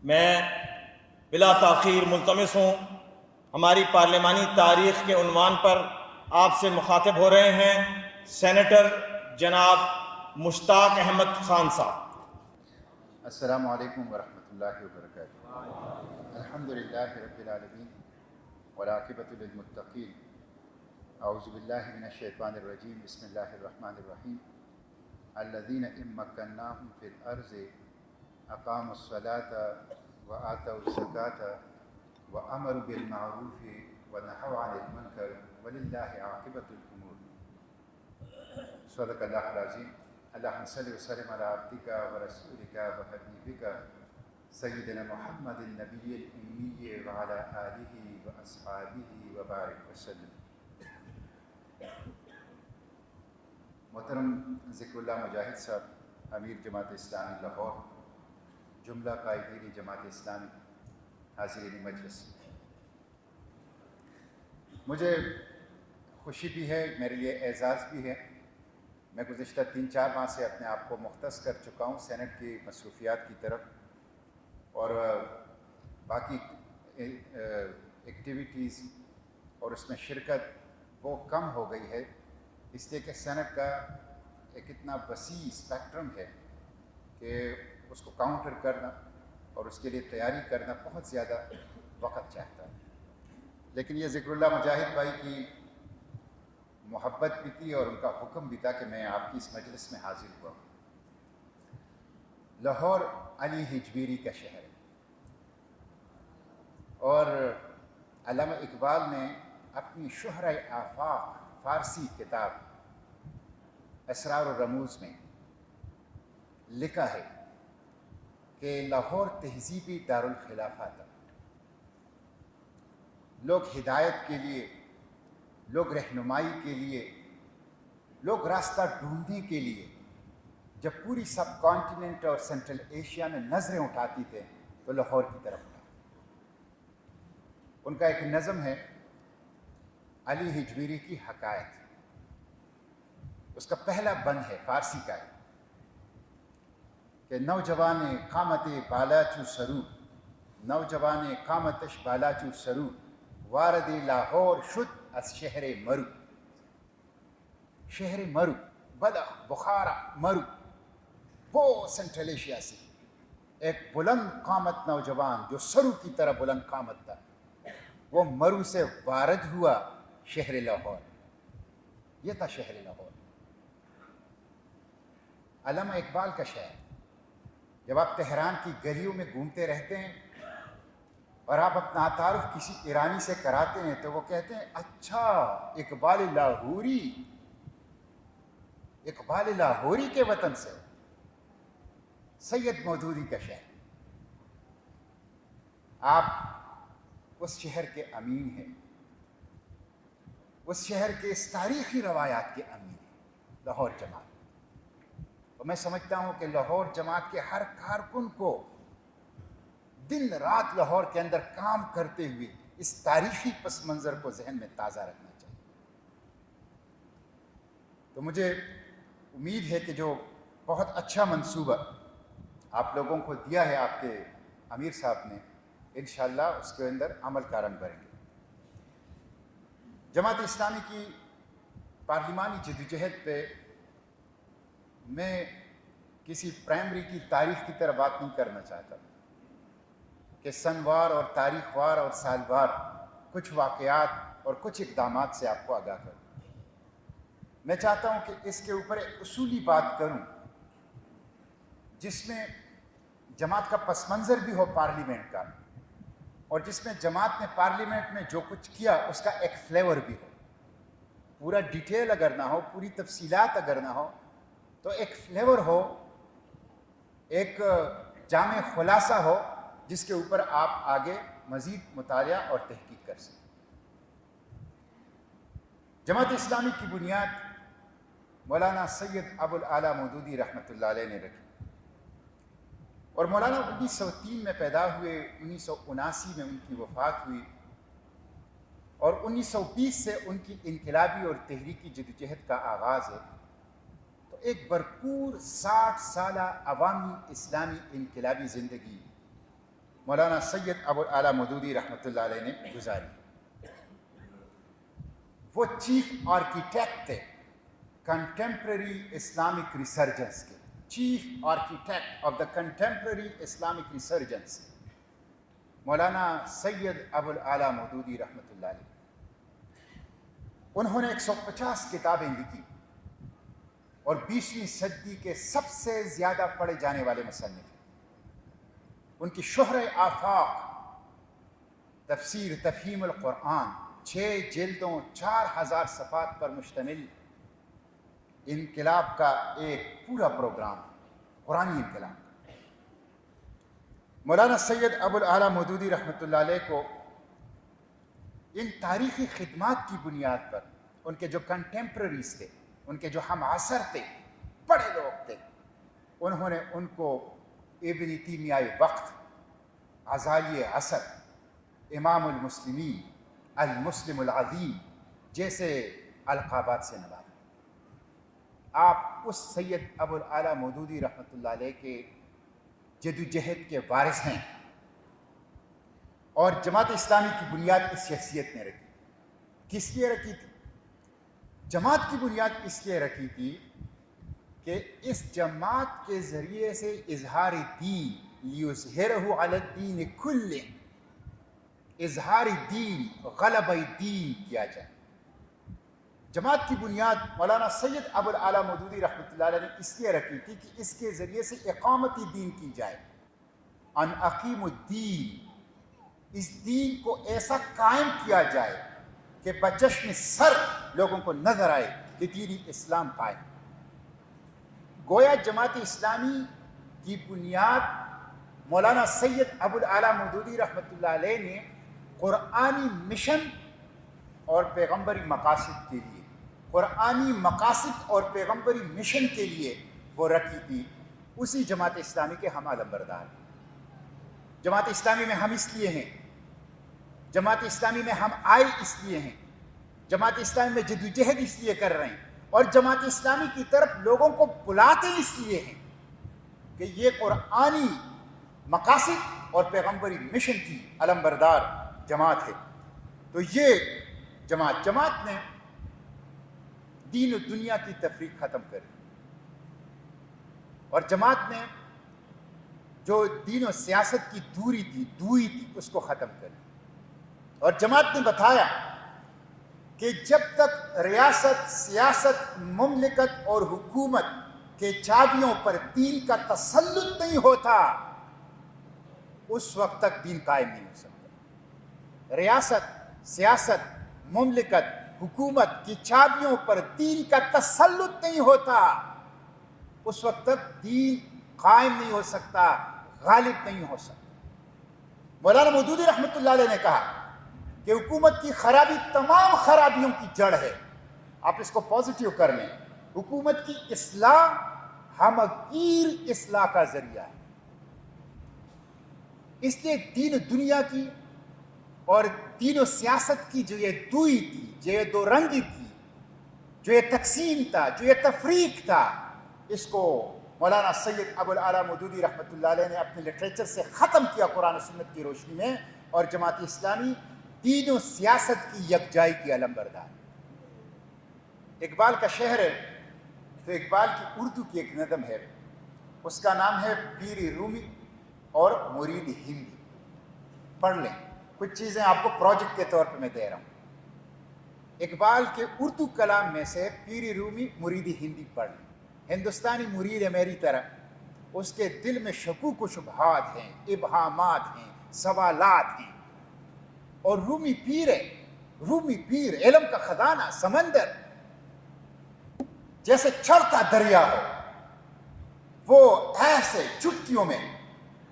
میں بلا تاخیر ملتمس ہوں ہماری پارلیمانی تاریخ کے عنوان پر آپ سے مخاطب ہو رہے ہیں سینیٹر جناب مشتاق احمد خان صاحب۔ السلام علیکم ورحمۃ اللہ وبرکاتہ۔ الحمدللہ رب العالمین والعاقبۃ للمتقین۔ اعوذ باللہ من الشیطان الرجیم، بسم اللہ الرحمن الرحیم۔ الذین ان مکناہم فی الارض اقاموا الصلاۃ وآتوا الزکاۃ وامروا بالمعروف ونہوا عن المنکر وللہ عاقبۃ الامور۔ صدق اللہ العظیم۔ اللہم صلی وسلم علی عبدک ورسولک وحبیبک سیدنا محمد النبی الامی وعلی آلہ واصحابہ وبارک وسلم۔ محترم ذکر اللہ مجاہد صاحب، امیر جماعت اسلامی لاہور، جملہ قائدین جماعت اسلامی، حاضرین مجلس، مجھے خوشی بھی ہے، میرے لیے اعزاز بھی ہے۔ میں گزشتہ 3-4 ماہ سے اپنے آپ کو مختص کر چکا ہوں سینٹ کی مصروفیات کی طرف، اور باقی ایکٹیویٹیز اور اس میں شرکت وہ کم ہو گئی ہے، اس لیے کہ سینٹ کا ایک اتنا وسیع اسپیکٹرم ہے کہ اس کو کاؤنٹر کرنا اور اس کے لیے تیاری کرنا بہت زیادہ وقت چاہتا ہے۔ لیکن یہ ذکر اللہ مجاہد بھائی کی محبت بھی تھی اور ان کا حکم بھی تھا کہ میں آپ کی اس مجلس میں حاضر ہوا ہوں۔ لاہور علی حجویری کا شہر ہے، اور علامہ اقبال نے اپنی شہرۂ آفاق فارسی کتاب اسرار و رموز میں لکھا ہے کہ لاہور تہذیبی دارالخلافہ تھا۔ لوگ ہدایت کے لیے، لوگ رہنمائی کے لیے، لوگ راستہ ڈھونڈنے کے لیے جب پوری سب کانٹیننٹ اور سینٹرل ایشیا میں نظریں اٹھاتی تھے تو لاہور کی طرف اٹھا۔ ان کا ایک نظم ہے علی حجویری کی حکایت، اس کا پہلا بند ہے فارسی کا ہے کہ نوجوان قامت بالا چو سرو، نوجوان قامتش بالا چو سرو، وارد لاہور شد از شہر مرو۔ شہر مرو، بلخ، بخارا، مرو، وہ سینٹرل ایشیا سے ایک بلند قامت نوجوان جو سرو کی طرح بلند قامت تھا، وہ مرو سے وارد ہوا شہر لاہور۔ یہ تھا شہر لاہور، علامہ اقبال کا شعر۔ جب آپ تہران کی گلیوں میں گھومتے رہتے ہیں اور آپ اپنا تعارف کسی ایرانی سے کراتے ہیں تو وہ کہتے ہیں اچھا اقبال لاہوری، اقبال لاہوری کے وطن سے۔ سید مودودی کا شعر۔ آپ اس شہر کے امین ہیں، اس شہر کے اس تاریخی روایات کے امین ہیں، لاہور جماعت۔ اور میں سمجھتا ہوں کہ لاہور جماعت کے ہر کارکن کو دن رات لاہور کے اندر کام کرتے ہوئے اس تاریخی پس منظر کو ذہن میں تازہ رکھنا چاہیے۔ تو مجھے امید ہے کہ جو بہت اچھا منصوبہ آپ لوگوں کو دیا ہے آپ کے امیر صاحب نے، انشاءاللہ اس کے اندر عمل کا رنگ بھریں گے۔ جماعت اسلامی کی پارلیمانی جدوجہد پہ میں کسی پرائمری کی تاریخ کی طرح بات نہیں کرنا چاہتا کہ سنوار اور تاریخ وار اور سال وار کچھ واقعات اور کچھ اقدامات سے آپ کو آگاہ کروں۔ میں چاہتا ہوں کہ اس کے اوپر ایک اصولی بات کروں جس میں جماعت کا پس منظر بھی ہو پارلیمنٹ کا، اور جس میں جماعت نے پارلیمنٹ میں جو کچھ کیا اس کا ایک فلیور بھی ہو۔ پورا ڈیٹیل اگر نہ ہو، پوری تفصیلات اگر نہ ہو، تو ایک فلیور ہو، ایک جامع خلاصہ ہو جس کے اوپر آپ آگے مزید مطالعہ اور تحقیق کر سکیں۔ جماعت اسلامی کی بنیاد مولانا سید ابوالعالیٰ مودودی رحمۃ اللہ علیہ نے رکھی، اور مولانا 1903 میں پیدا ہوئے، 1979 میں ان کی وفات ہوئی، اور 1920 سے ان کی انقلابی اور تحریکی جدوجہد کا آغاز ہے۔ تو ایک بھرپور 60 سالہ عوامی اسلامی انقلابی زندگی مولانا سید ابو الاعلیٰ مودودی رحمۃ اللہ علیہ نے گزاری. وہ چیف آرکیٹیکٹ تھے کنٹمپرری اسلامک ریسرجنس کے, chief architect of the contemporary Islamic resurgence مولانا سید ابو الاعلیٰ مودودی رحمۃ اللہ علیہ. انہوں نے 150 کتابیں لکھی اور 20ویں صدی کے سب سے زیادہ پڑھے جانے والے مصنف. ان کی شہرِ آفاق تفسیر تفہیم القرآن 6 جلدوں 4000 صفحات پر مشتمل انقلاب کا ایک پورا پروگرام, قرآنی انقلاب. مولانا سید ابو الاعلیٰ مودودی رحمۃ اللہ علیہ کو ان تاریخی خدمات کی بنیاد پر ان کے جو کنٹمپرریز تھے, ان کے جو ہم عصر تھے, بڑے لوگ تھے, انہوں نے ان کو ابن تیمیہ وقت, غزالی عصر, امام المسلمین, المسلم العظیم جیسے القابات سے نوازا. آپ اس سید ابو الاعلیٰ مودودی رحمۃ اللہ علیہ کے جدوجہد کے وارث ہیں, اور جماعت اسلامی کی بنیاد اس شخصیت نے رکھی. کس لیے رکھی تھی؟ جماعت کی بنیاد اس لیے رکھی تھی کہ اس جماعت کے ذریعے سے اظہار دین لیظہرہ علی الدین کلہ, اظہار دین, غلبہ دین کیا جائے. جماعت کی بنیاد مولانا سید ابو الاعلیٰ مودودی رحمۃ اللہ علیہ نے اس لیے رکھی تھی کہ اس کے ذریعے سے اقامتی دین کی جائے. ان اقیم الدین, اس دین کو ایسا قائم کیا جائے کہ بچشم سر لوگوں کو نظر آئے کہ دین اسلام قائم. گویا جماعت اسلامی کی بنیاد مولانا سید ابو الاعلیٰ مودودی رحمۃ اللہ علیہ نے قرآنی مشن اور پیغمبری مقاصد کے لیے, قرآنی مقاصد اور پیغمبری مشن کے لیے وہ رکھی تھی. اسی جماعت اسلامی کے ہم علمبردار. جماعت اسلامی میں ہم اس لیے ہیں, جماعت اسلامی میں ہم آئے اس لیے ہیں, جماعت اسلامی میں جدوجہد اس لیے کر رہے ہیں, اور جماعت اسلامی کی طرف لوگوں کو بلاتے اس لیے ہیں کہ یہ قرآنی مقاصد اور پیغمبری مشن کی علمبردار جماعت ہے. تو یہ جماعت نے دین و دنیا کی تفریق ختم کری, اور جماعت نے جو دین و سیاست کی دوری تھی اس کو ختم کری. اور جماعت نے بتایا کہ جب تک ریاست, سیاست, مملکت اور حکومت کے چابیوں پر دین کا تسلط نہیں ہوتا اس وقت تک دین قائم نہیں ہو سکتا. ریاست, سیاست, مملکت, حکومت کی چابیوں پر دین کا تسلط نہیں ہوتا اس وقت تک دین قائم نہیں ہو سکتا, غالب نہیں ہو سکتا. مولانا مودودی رحمۃ اللہ علیہ نے کہا کہ حکومت کی خرابی تمام خرابیوں کی جڑ ہے. آپ اس کو پازیٹیو کر لیں. حکومت کی اصلاح ہمگیر اصلاح کا ذریعہ ہے. اس لیے دین و دنیا کی اور دین و سیاست کی جو یہ دوئی تھی, جو یہ دو رنگی تھی, جو یہ تقسیم تھا, جو یہ تفریق تھا, اس کو مولانا سید ابو الاعلیٰ مودودی رحمۃ اللہ علیہ نے اپنے لٹریچر سے ختم کیا قرآن و سنت کی روشنی میں, اور جماعت اسلامی دین و سیاست کی یکجائی کی علمبردار. اقبال کا شہر ہے تو اقبال کی اردو کی ایک نظم ہے, اس کا نام ہے پیر رومی اور مرید ہندی. پڑھ لیں, کچھ چیزیں آپ کو پروجیکٹ کے طور پہ میں دے رہا ہوں. اقبال کے اردو کلام میں سے پیر رومی مرید ہندی پڑھ لیں. ہندوستانی مرید ہے میری طرح, اس کے دل میں شکوک و شبہات ہیں, ابہامات ہیں, سوالات ہیں. اور رومی پیر ہے, رومی پیر علم کا خزانہ, سمندر جیسے چڑھتا دریا ہو, وہ ایسے چٹکیوں میں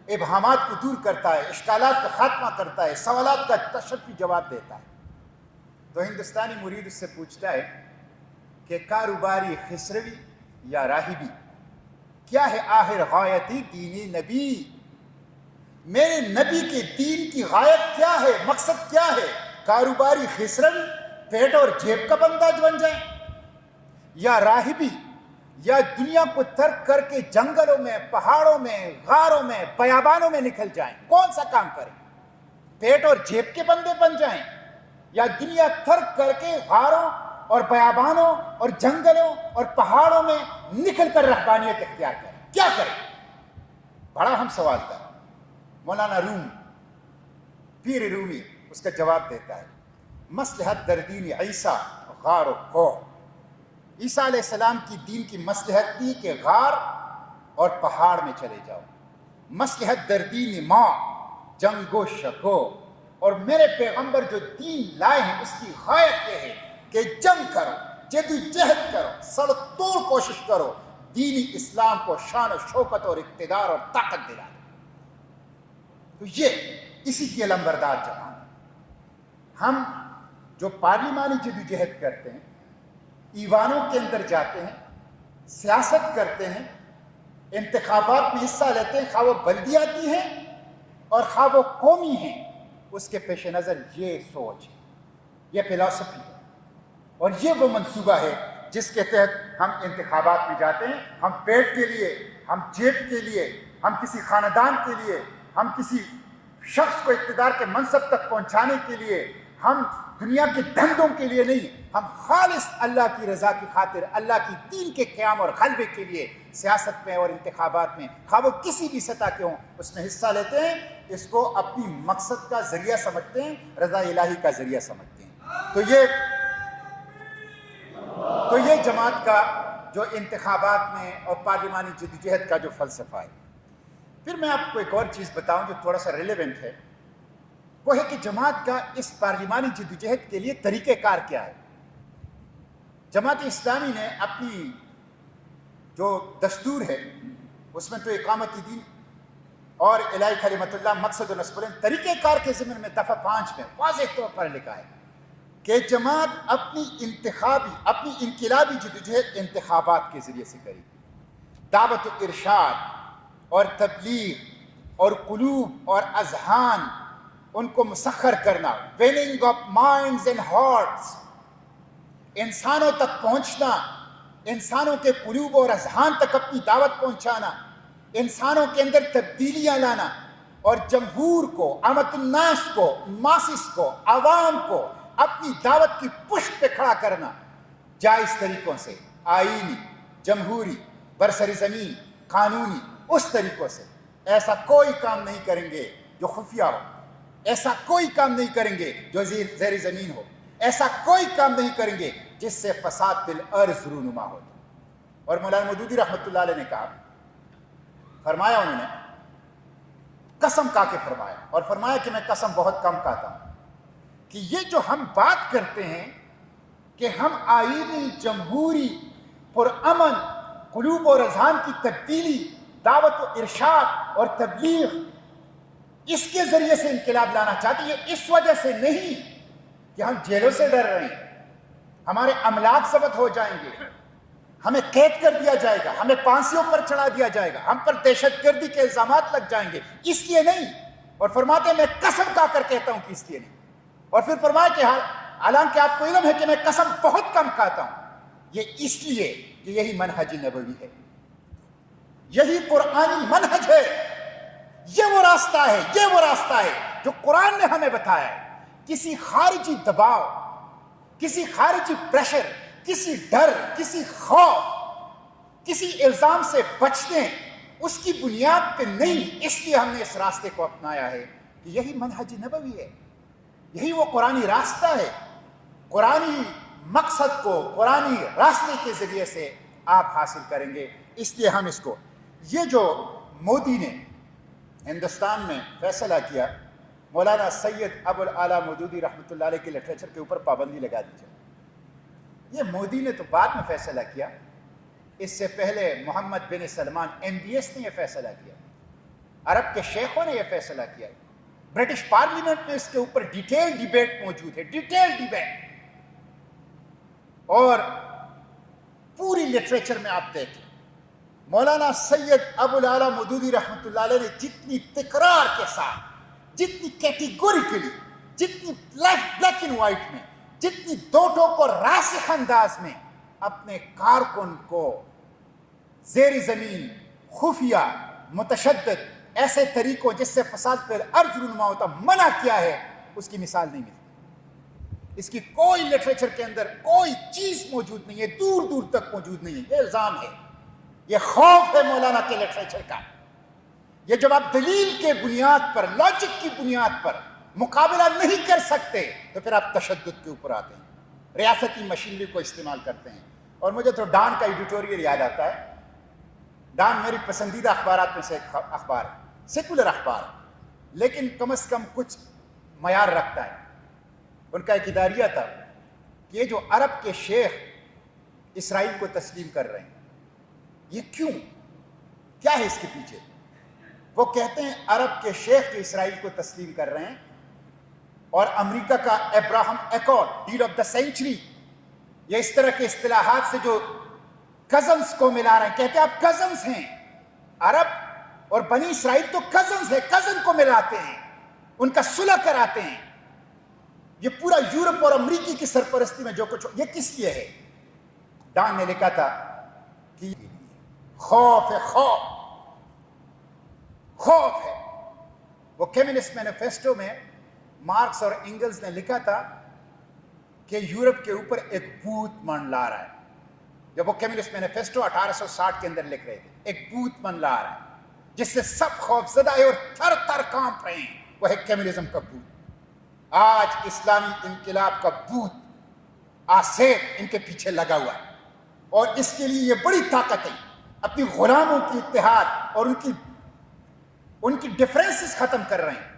ابہامات کو دور کرتا ہے, اشکالات کا خاتمہ کرتا ہے, سوالات کا تشفی جواب دیتا ہے. تو ہندوستانی مرید اس سے پوچھتا ہے کہ کاروباری خسروی یا راہبی, کیا ہے آخر غایتی دینی نبی؟ میرے نبی کے دین کی غایت کیا ہے, مقصد کیا ہے؟ کاروباری خسروی پیٹ اور جیب کا بندہ بن جائے, یا راہبی یا دنیا کو ترک کر کے جنگلوں میں، پہاڑوں میں، غاروں میں، بیابانوں میں نکل جائیں؟ کون سا کام کریں؟ پیٹ اور جیب کے بندے بن جائیں، یا دنیا ترک کر کے غاروں اور بیابانوں اور جنگلوں اور پہاڑوں میں نکل کر رہبانیت اختیار کریں؟ کیا کریں؟ بڑا اہم سوال تھا۔ مولانا روم، پیر رومی اس کا جواب دیتا ہے، مصلحت در دین عیسیٰ غار و کوہ۔ عیسیٰ علیہ السلام کی دین کی مصلحت تھی کہ غار اور پہاڑ میں چلے جاؤ۔ مصلحت در دین ماں جنگ و شکو، اور میرے پیغمبر جو دین لائے ہیں اس کی غایت یہ ہے کہ جنگ کرو، جد و جہد کرو، سر توڑ کوشش کرو، دینی اسلام کو شان و شوکت اور اقتدار اور طاقت دلا دو۔ تو یہ اسی کی علمبردار جماعت۔ ہم جو پارلیمانی جد و جہد کرتے ہیں، ایوانوں کے اندر جاتے ہیں، سیاست کرتے ہیں، انتخابات میں حصہ لیتے ہیں، خواہ وہ بلدیاتی ہیں اور خواہ وہ قومی ہیں، اس کے پیش نظر یہ سوچ ہے، یہ فلسفی ہے، اور یہ وہ منصوبہ ہے جس کے تحت ہم انتخابات میں جاتے ہیں۔ ہم پیٹ کے لیے، ہم جیب کے لیے، ہم کسی خاندان کے لیے، ہم کسی شخص کو اقتدار کے منصب تک پہنچانے کے لیے، ہم دنیا کے دھندوں کے لیے نہیں، ہم خالص اللہ کی رضا کی خاطر، اللہ کی دین کے قیام اور غلبے کے لیے سیاست میں اور انتخابات میں، خواہ وہ کسی بھی سطح کے ہوں، اس میں حصہ لیتے ہیں۔ اس کو اپنی مقصد کا ذریعہ سمجھتے ہیں، رضا الہی کا ذریعہ سمجھتے ہیں۔ تو یہ جماعت کا جو انتخابات میں اور پارلیمانی جدوجہد کا جو فلسفہ ہے۔ پھر میں آپ کو ایک اور چیز بتاؤں جو تھوڑا سا ریلیونٹ ہے، وہ ہے کہ جماعت کا اس پارلیمانی جدوجہد کے لیے طریقہ کار کیا ہے۔ جماعت اسلامی نے اپنی جو دستور ہے اس میں تو اقامت دین اور الہی کلمت اللہ مقصد و نصب العلم طریقہ کار کے ضمن میں دفعہ 5 میں واضح طور پر لکھا ہے کہ جماعت اپنی انقلابی جدوجہد انتخابات کے ذریعے سے کرے گی۔ دعوت و ارشاد اور تبلیغ اور قلوب اور اذہان ان کو مسخر کرنا، waning of minds and hearts, انسانوں تک پہنچنا، انسانوں کے قلوب اور اذہان تک اپنی دعوت پہنچانا، انسانوں کے اندر تبدیلیاں لانا، اور جمہور کو، عامت الناس کو، ماسس کو، عوام کو اپنی دعوت کی پشت پہ کھڑا کرنا، جائز طریقوں سے، آئینی، جمہوری، برسری زمین، قانونی، اس طریقوں سے۔ ایسا کوئی کام نہیں کریں گے جو خفیہ ہو، ایسا کوئی کام نہیں کریں گے جو زیر زمین ہو، ایسا کوئی کام نہیں کریں گے جس سے فساد فی الارض رونما ہو۔ اور مولانا مودودی رحمۃ اللہ علیہ نے کہا، فرمایا، انہوں نے قسم کھا کے فرمایا، اور فرمایا کہ میں قسم بہت کم کھاتا ہوں، کہ یہ جو ہم بات کرتے ہیں کہ ہم آئینی، جمہوری، پرامن، قلوب اور اذہان کی تبدیلی، دعوت و ارشاد اور تبلیغ، اس کے ذریعے سے انقلاب لانا چاہتے ہیں، یہ اس وجہ سے نہیں کہ ہم جیلوں سے ڈر رہے ہیں، ہمارے املاک ضبط ہو جائیں گے، ہمیں قید کر دیا جائے گا، ہمیں پھانسیوں پر چڑھا دیا جائے گا، ہم پر دہشت گردی کے الزامات لگ جائیں گے، اس لیے نہیں۔ اور فرماتے ہیں میں قسم کھا کر کہتا ہوں کہ اس لیے نہیں۔ اور پھر فرمایا کہ حالانکہ آپ کو علم ہے کہ میں قسم بہت کم کھاتا ہوں، یہ اس لیے کہ یہی منہج نبوی ہے، یہی قرآنی منہج ہے، یہ وہ راستہ ہے، یہ وہ راستہ ہے جو قرآن نے ہمیں بتایا ہے۔ کسی خارجی دباؤ، کسی خارجی پریشر، کسی ڈر، کسی خوف، کسی الزام سے بچتے ہیں، اس کی بنیاد پہ نہیں، اس لیے ہم نے اس راستے کو اپنایا ہے کہ یہی منہج نبوی ہے، یہی وہ قرآنی راستہ ہے۔ قرآنی مقصد کو قرآنی راستے کے ذریعے سے آپ حاصل کریں گے، اس لیے ہم اس کو، یہ جو مودی نے ہندوستان میں فیصلہ کیا، مولانا سید ابو الاعلیٰ مودودی رحمۃ اللہ علیہ کے لٹریچر کے اوپر پابندی لگا دی جائے، یہ مودی نے تو بعد میں فیصلہ کیا، اس سے پہلے محمد بن سلمان MBS نے یہ فیصلہ کیا، عرب کے شیخوں نے یہ فیصلہ کیا، برٹش پارلیمنٹ میں اس کے اوپر ڈیٹیل ڈیبیٹ موجود ہے، ڈیٹیل ڈیبیٹ، اور پوری لٹریچر میں آپ دیکھیں مولانا سید ابو الاعلیٰ مودودی رحمۃ اللہ علیہ نے جتنی تکرار کے ساتھ، جتنی کیٹیگوریکلی، جتنی بلیک اینڈ وائٹ میں، جتنی دو ٹوک اور راسخ انداز میں اپنے کارکن کو زیر زمین خفیہ متشدد ایسے طریقوں جس سے فساد پر ارض رونما ہوتا منع کیا ہے، اس کی مثال نہیں ملتی۔ اس کی کوئی لٹریچر کے اندر کوئی چیز موجود نہیں ہے، دور دور تک موجود نہیں ہے۔ یہ الزام ہے، یہ خوف ہے مولانا کے لٹریچر کا۔ یہ جب آپ دلیل کے بنیاد پر، لاجک کی بنیاد پر مقابلہ نہیں کر سکتے تو پھر آپ تشدد کے اوپر آتے ہیں، ریاستی مشینری کو استعمال کرتے ہیں۔ اور مجھے تو ڈان کا ایڈیٹوریل یاد آتا ہے۔ ڈان میری پسندیدہ اخبارات میں سے ایک اخبار ہے، سیکولر اخبار ہے، لیکن کم از کم کچھ معیار رکھتا ہے۔ ان کا ایک اداریہ تھا کہ یہ جو عرب کے شیخ اسرائیل کو تسلیم کر رہے ہیں، یہ کیوں، کیا ہے اس کے پیچھے؟ وہ کہتے ہیں عرب کے شیخ جو اسرائیل کو تسلیم کر رہے ہیں اور امریکہ کا Abraham accord, deal of the century, یہ اس طرح کے اصطلاحات سے جو کزنز کو ملا رہے ہیں، کہتے ہیں آپ کزنز ہیں، عرب اور بنی اسرائیل تو کزنز ہیں، کزن کو ملاتے ہیں، ان کا صلح کراتے ہیں۔ یہ پورا یورپ اور امریکی کی سرپرستی میں جو کچھ، یہ کس لیے ہے؟ ڈان نے لکھا تھا کہ خوف ہے، خوف ہے۔ وہ کمیونسٹ مینیفیسٹو میں مارکس اور اینگلز نے لکھا تھا کہ یورپ کے اوپر ایک بھوت منڈلا رہا ہے۔ جب وہ کمیونسٹ مینیفیسٹو 1860 کے اندر لکھ رہے تھے، ایک بھوت منڈلا رہا ہے جس سے سب خوف زدہ ہے اور تھر تھر کانپ رہے ہیں، وہ ہے کمیونزم کا بھوت۔ آج اسلامی انقلاب کا بھوت آسیب ان کے پیچھے لگا ہوا ہے، اور اس کے لیے یہ بڑی طاقت ہے، اپنی غلاموں کی اتحاد اور ان کی ڈفرینسز ختم کر رہے ہیں۔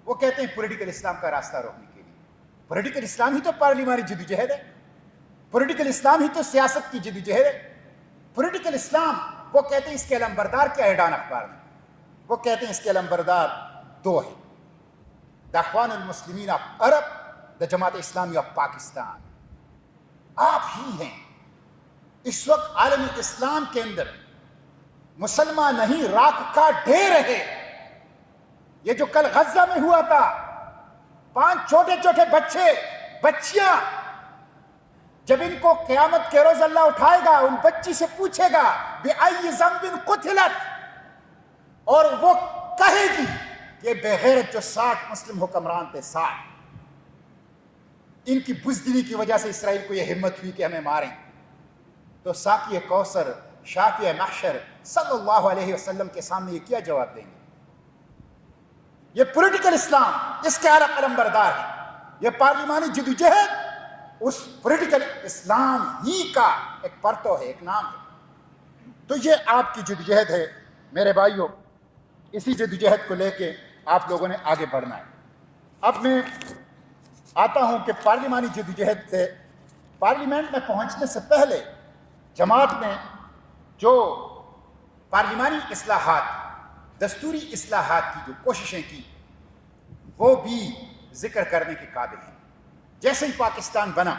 وہ کہتے ہیں پولیٹیکل اسلام کا راستہ روکنے کے لیے۔ پولیٹیکل اسلام ہی تو پارلیمانی جدوجہد ہے، پولیٹیکل اسلام ہی تو سیاست کی جدوجہد ہے۔ پولیٹیکل اسلام، وہ کہتے ہیں اس کے علمبردار کیا ہے ڈان اخبار میں؟ وہ کہتے ہیں اس کے علمبردار دو ہیں، دا اخوان المسلمین of Arab, the Jamaat Islami of Pakistan. آپ ہی ہیں اس وقت عالمی اسلام کے اندر مسلمان نہیں، راکھ کا ڈھیر ہے۔ یہ جو کل غزہ میں ہوا تھا، 5 چھوٹے چھوٹے بچے بچیاں، جب ان کو قیامت کے روز اللہ اٹھائے گا، ان بچی سے پوچھے گا بِأَيِّ ذَنبٍ قُتِلَتْ، اور وہ کہے گی کہ بغیرت جو 60 مسلم حکمران تھے، 60، ان کی بزدلی کی وجہ سے اسرائیل کو یہ ہمت ہوئی کہ ہمیں ماریں، تو ساقی کوثر، شافع محشر صلی اللہ علیہ وسلم کے سامنے یہ کیا جواب دیں گے؟ یہ پولیٹیکل اسلام، اس کے اعلیٰ علمبردار ہے۔ یہ پارلیمانی جدوجہد اس پولیٹیکل اسلام ہی کا ایک پرتو ہے، ایک نام ہے۔ تو یہ آپ کی جدوجہد ہے میرے بھائیوں، اسی جدوجہد کو لے کے آپ لوگوں نے آگے بڑھنا ہے۔ اب میں آتا ہوں کہ پارلیمانی جدوجہد سے، پارلیمنٹ میں پہنچنے سے پہلے جماعت نے جو پارلیمانی اصلاحات، دستوری اصلاحات کی جو کوششیں کی، وہ بھی ذکر کرنے کے قابل ہیں۔ جیسے ہی پاکستان بنا،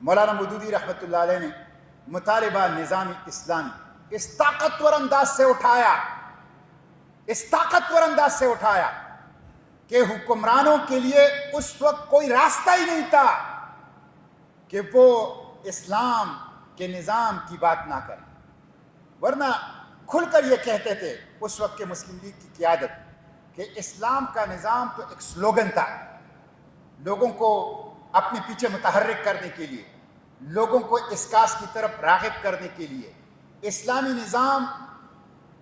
مولانا مودودی رحمۃ اللہ علیہ نے مطالبہ نظام اسلامی اس طاقتور انداز سے اٹھایا کہ حکمرانوں کے لیے اس وقت کوئی راستہ ہی نہیں تھا کہ وہ اسلام کے نظام کی بات نہ کریں، ورنہ کھل کر یہ کہتے تھے اس وقت کے مسلم لیگ کی قیادت کہ اسلام کا نظام تو ایک سلوگن تھا، لوگوں کو اپنے پیچھے متحرک کرنے کے لیے، لوگوں کو اسکاس کی طرف راغب کرنے کے لیے۔ اسلامی نظام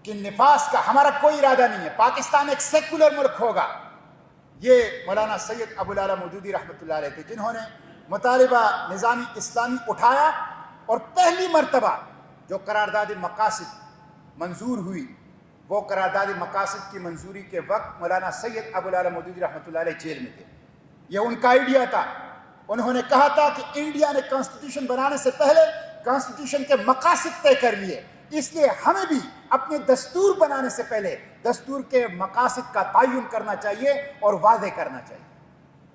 کے نفاذ کا ہمارا کوئی ارادہ نہیں ہے، پاکستان ایک سیکولر ملک ہوگا۔ یہ مولانا سید ابو العلا مودودی رحمۃ اللہ علیہ تھے جنہوں نے مطالبہ نظامی اسلامی اٹھایا، اور پہلی مرتبہ جو قرارداد مقاصد منظور ہوئی، وہ قرارداد مقاصد کی منظوری کے وقت مولانا سید ابو العلا مودودی رحمۃ اللہ علیہ جیل میں تھے۔ یہ ان کا آئیڈیا تھا، انہوں نے کہا تھا کہ انڈیا نے کانسٹیٹیوشن بنانے سے پہلے کانسٹیٹیوشن کے مقاصد طے کر لیے، اس لیے ہمیں بھی اپنے دستور بنانے سے پہلے دستور کے مقاصد کا تعین کرنا چاہیے اور واضح کرنا چاہیے۔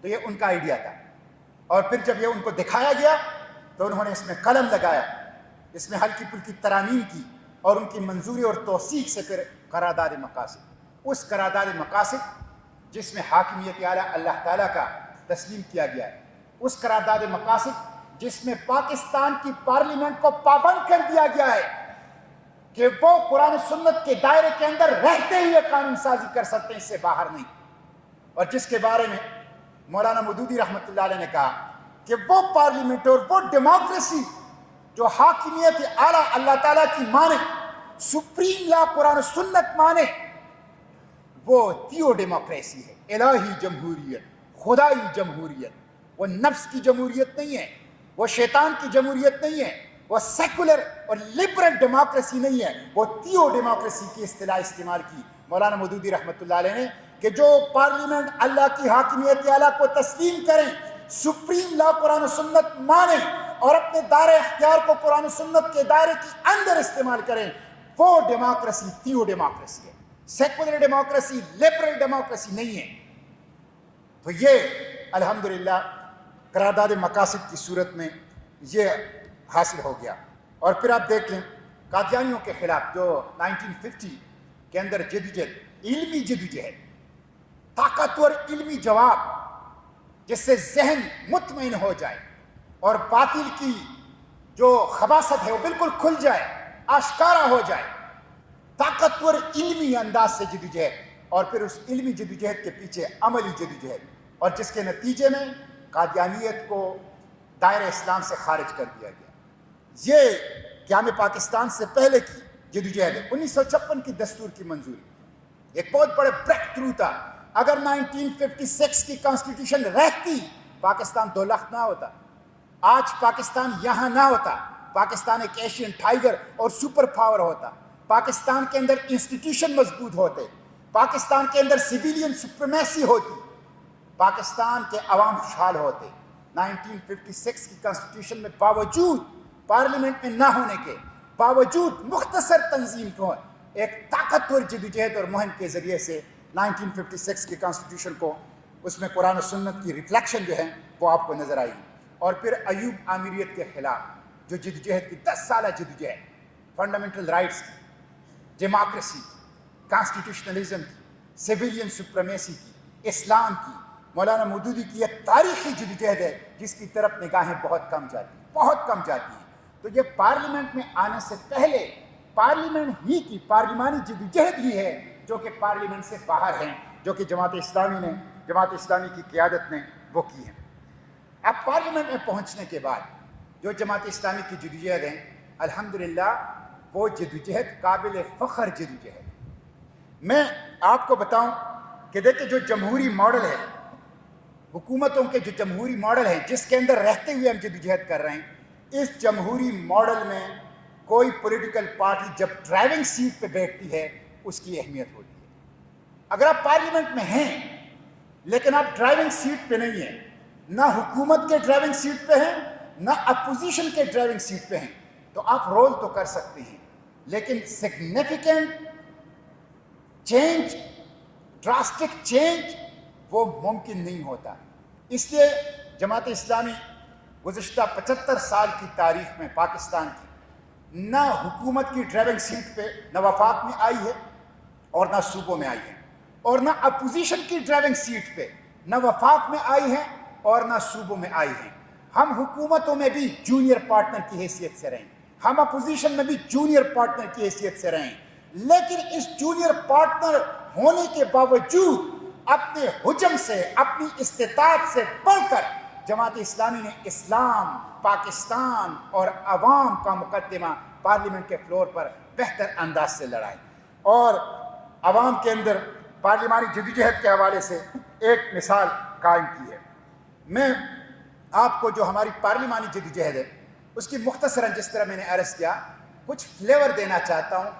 تو یہ ان کا آئیڈیا تھا، اور پھر جب یہ ان کو دکھایا گیا تو انہوں نے اس میں قلم لگایا، اس میں ہلکی پھلکی ترامیم کی، اور ان کی منظوری اور توثیق سے پھر قرارداد مقاصد، اس قرارداد مقاصد جس میں حاکمیت اعلیٰ اللہ تعالیٰ کا تسلیم کیا گیا ہے، اس قرارداد مقاصد جس میں پاکستان کی پارلیمنٹ کو پابند کر دیا گیا ہے کہ وہ قرآن و سنت کے دائرے کے اندر رہتے ہوئے قانون سازی کر سکتے ہیں، اس سے باہر نہیں. اور جس کے بارے میں مولانا مودودی رحمۃ اللہ علیہ نے کہا کہ وہ پارلیمنٹ اور وہ ڈیموکریسی جو حاکمیت اعلیٰ اللہ تعالیٰ کی مانے، سپریم لا قرآن و سنت مانے، وہ تھیو ڈیموکریسی ہے، الہی جمہوریت، خدائی جمہوریت. وہ نفس کی جمہوریت نہیں ہے، وہ شیطان کی جمہوریت نہیں ہے، وہ سیکولر اور لبرل ڈیموکریسی نہیں ہے، وہ تھیو ڈیموکریسی کی اصطلاح استعمال کی مولانا مودودی رحمۃ اللہ علیہ نے کہ جو پارلیمنٹ اللہ کی حاکمیت اعلیٰ کو تسلیم کریں، سپریم لا قرآن و سنت مانیں اور اپنے دائرہ اختیار کو قرآن و سنت کے دائرے کے اندر استعمال کریں، وہ ڈیموکریسی تھیو ڈیموکریسی ہے. سیکولر ڈیموکریسی لبرل ڈیموکریسی نہیں ہے. تو یہ الحمدللہ قرارداد مقاصد کی صورت میں یہ حاصل ہو گیا. اور پھر آپ دیکھ لیں قادیانیوں کے خلاف جو 1950 کے اندر جدوجہد، علمی جدوجہد، طاقتور علمی جواب جس سے ذہن مطمئن ہو جائے اور باطل کی جو خباثت ہے وہ بالکل کھل جائے، آشکارا ہو جائے، طاقتور علمی انداز سے جدوجہد، اور پھر اس علمی جدوجہد کے پیچھے عملی جدوجہد، اور جس کے نتیجے میں قادیانیت کو دائرہ اسلام سے خارج کر دیا گیا. یہ قیام پاکستان سے پہلے کی جدوجہد ہے. 1956 کی دستور کی منظوری ایک بہت بڑے بریک تھرو تھا. اگر 1956 کی کانسٹیٹیوشن رہتی، پاکستان 2 لاکھ نہ ہوتا، آج پاکستان یہاں نہ ہوتا. پاکستان ایک ایشین ٹائیگر اور سپر پاور ہوتا. پاکستان کے اندر انسٹیٹیوشن مضبوط ہوتے، پاکستان کے اندر سویلین سپریمیسی ہوتی، پاکستان کے عوام خوشحال ہوتے. 1956 کی کانسٹیٹیوشن میں باوجود پارلیمنٹ میں نہ ہونے کے باوجود مختصر تنظیم کو ایک طاقتور جدوجہد اور مہم کے ذریعے سے 1956 کی کانسٹیٹیوشن کو اس میں قرآن و سنت کی ریفلیکشن جو ہے وہ آپ کو نظر آئی. اور پھر ایوب آمیریت کے خلاف جو جدوجہد کی 10 سالہ جدوجہد، فنڈامنٹل رائٹس کی، ڈیموکریسی کی، کانسٹیٹیوشنلزم کی، سویلین سپریمیسی کی، اسلام کی، مولانا مودودی کی یہ تاریخی جدوجہد ہے جس کی طرف نگاہیں بہت کم جاتی ہیں، بہت کم جاتی ہیں. تو یہ پارلیمنٹ میں آنے سے پہلے پارلیمنٹ ہی کی پارلیمانی جدوجہد ہی ہے جو کہ پارلیمنٹ سے باہر ہیں، جو کہ جماعت اسلامی کی قیادت نے وہ کی ہیں. اب پارلیمنٹ میں پہنچنے کے بعد جو جماعت اسلامی کی جدوجہد ہیں، الحمدللہ وہ جدوجہد قابل فخر جدوجہد. میں آپ کو بتاؤں کہ دیکھیں جو جمہوری ماڈل ہے، حکومتوں کے جو جمہوری ماڈل ہے جس کے اندر رہتے ہوئے ہم جدوجہد کر رہے ہیں، اس جمہوری ماڈل میں کوئی پولیٹیکل پارٹی جب ڈرائیونگ سیٹ پہ بیٹھتی ہے اس کی اہمیت ہوتی ہے. اگر آپ پارلیمنٹ میں ہیں لیکن آپ ڈرائیونگ سیٹ پہ نہیں ہیں، نہ حکومت کے ڈرائیونگ سیٹ پہ ہیں نہ اپوزیشن کے ڈرائیونگ سیٹ پہ ہیں، تو آپ رول تو کر سکتے ہیں لیکن سگنیفیکنٹ چینج، ڈراسٹک چینج وہ ممکن نہیں ہوتا. اس لیے جماعت اسلامی گزشتہ 75 سال کی تاریخ میں پاکستان کی نہ حکومت کی ڈرائیونگ سیٹ پہ نہ وفاق میں آئی ہے اور نہ صوبوں میں آئی ہے، اور نہ اپوزیشن کی ڈرائیونگ سیٹ پہ نہ وفاق میں آئی ہے اور نہ صوبوں میں آئی ہیں. ہم حکومتوں میں بھی جونیئر پارٹنر کی حیثیت سے رہیں، ہم اپوزیشن میں بھی جونیئر پارٹنر کی حیثیت سے رہیں، لیکن اس جونیئر پارٹنر ہونے کے باوجود اپنے حجم سے، اپنی استطاعت سے بڑھ کر جماعت اسلامی نے اسلام، پاکستان اور عوام کا مقدمہ پارلیمنٹ کے فلور پر بہتر انداز سے لڑائی اور عوام کے اندر پارلیمانی جدوجہد کے حوالے سے ایک مثال قائم کی ہے. میں آپ کو جو ہماری پارلیمانی جدوجہد ہے اس کی مختصراً جس طرح میں نے عرض کیا کچھ فلیور دینا چاہتا ہوں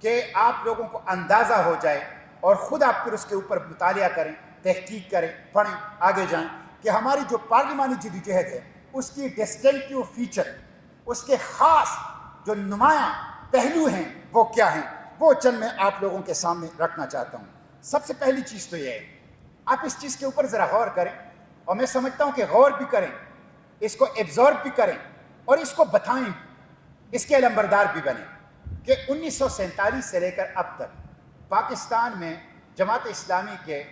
کہ آپ لوگوں کو اندازہ ہو جائے اور خود آپ پھر اس کے اوپر مطالعہ کریں، تحقیق کریں، پڑھیں، آگے جائیں کہ ہماری جو پارلیمانی جدوجہد ہے اس کی ڈسٹنکٹیو فیچر، اس کے خاص جو نمایاں پہلو ہیں وہ کیا ہیں، وہ چند میں آپ لوگوں کے سامنے رکھنا چاہتا ہوں. سب سے پہلی چیز تو یہ ہے آپ اس چیز کے اوپر ذرا غور کریں، اور میں سمجھتا ہوں کہ غور بھی کریں، اس کو ایبزارب بھی کریں اور اس کو بتائیں، اس کے علمبردار بھی بنیں کہ 1947 سے لے کر اب تک پاکستان میں جماعت اسلامی کے